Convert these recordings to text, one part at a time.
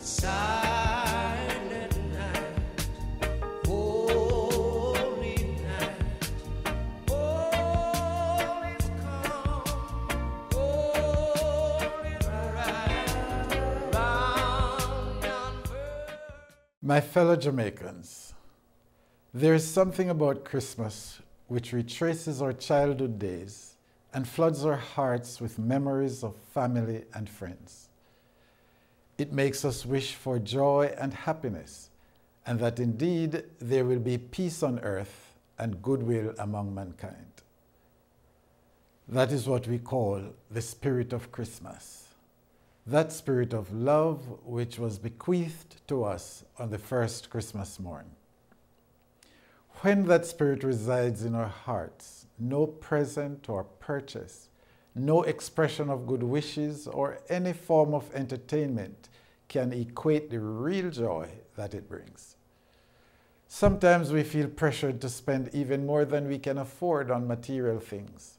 Silent night, holy night, all is calm, all is right, round yonder. My fellow Jamaicans, there is something about Christmas which retraces our childhood days and floods our hearts with memories of family and friends. It makes us wish for joy and happiness, and that indeed there will be peace on earth and goodwill among mankind. That is what we call the spirit of Christmas, that spirit of love which was bequeathed to us on the first Christmas morn. When that spirit resides in our hearts, no present or purchase, no expression of good wishes or any form of entertainment can equate the real joy that it brings. Sometimes we feel pressured to spend even more than we can afford on material things,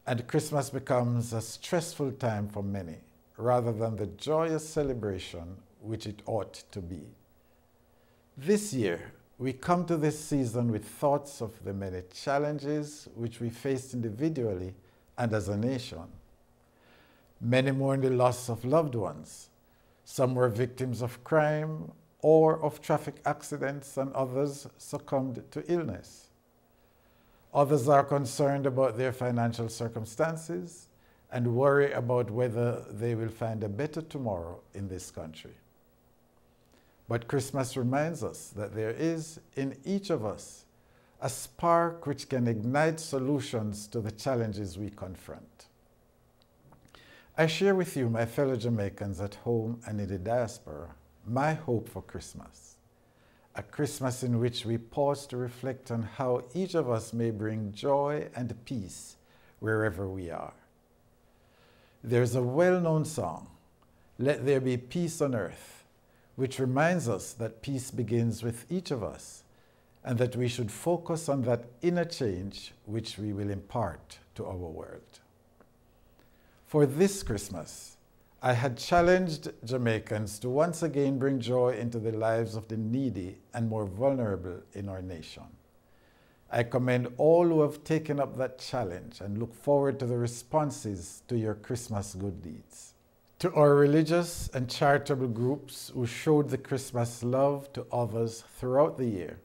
and Christmas becomes a stressful time for many, rather than the joyous celebration which it ought to be. This year, we come to this season with thoughts of the many challenges which we faced individually and as a nation. Many mourn the loss of loved ones. Some were victims of crime or of traffic accidents, and others succumbed to illness. Others are concerned about their financial circumstances and worry about whether they will find a better tomorrow in this country. But Christmas reminds us that there is in each of us a spark which can ignite solutions to the challenges we confront. I share with you, my fellow Jamaicans at home and in the diaspora, my hope for Christmas. A Christmas in which we pause to reflect on how each of us may bring joy and peace wherever we are. There's a well-known song, "Let There Be Peace on Earth," which reminds us that peace begins with each of us, and that we should focus on that inner change which we will impart to our world. For this Christmas, I had challenged Jamaicans to once again bring joy into the lives of the needy and more vulnerable in our nation. I commend all who have taken up that challenge and look forward to the responses to your Christmas good deeds. To our religious and charitable groups who showed the Christmas love to others throughout the year,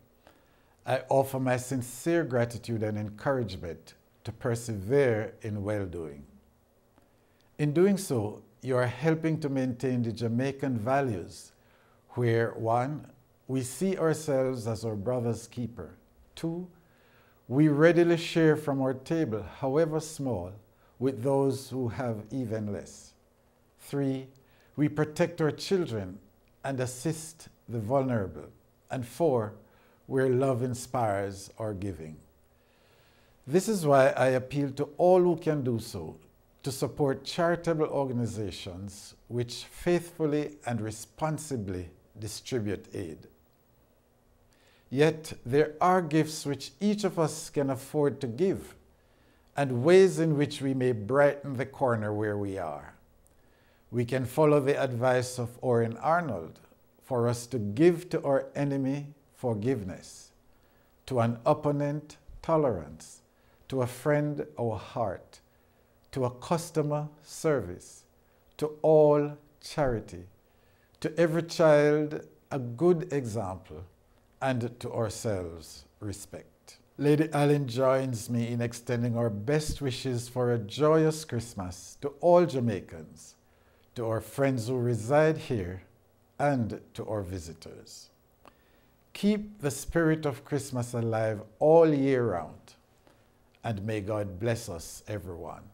I offer my sincere gratitude and encouragement to persevere in well-doing. In doing so, you are helping to maintain the Jamaican values where 1, we see ourselves as our brother's keeper. 2, we readily share from our table, however small, with those who have even less. 3, we protect our children and assist the vulnerable. And 4, where love inspires our giving. This is why I appeal to all who can do so to support charitable organizations which faithfully and responsibly distribute aid. Yet there are gifts which each of us can afford to give, and ways in which we may brighten the corner where we are. We can follow the advice of Orrin Arnold for us to give to our enemy forgiveness, to an opponent tolerance, to a friend our heart, to a customer service, to all charity, to every child a good example, and to ourselves respect. Lady Allen joins me in extending our best wishes for a joyous Christmas to all Jamaicans, to our friends who reside here, and to our visitors. Keep the spirit of Christmas alive all year round, and may God bless us, everyone.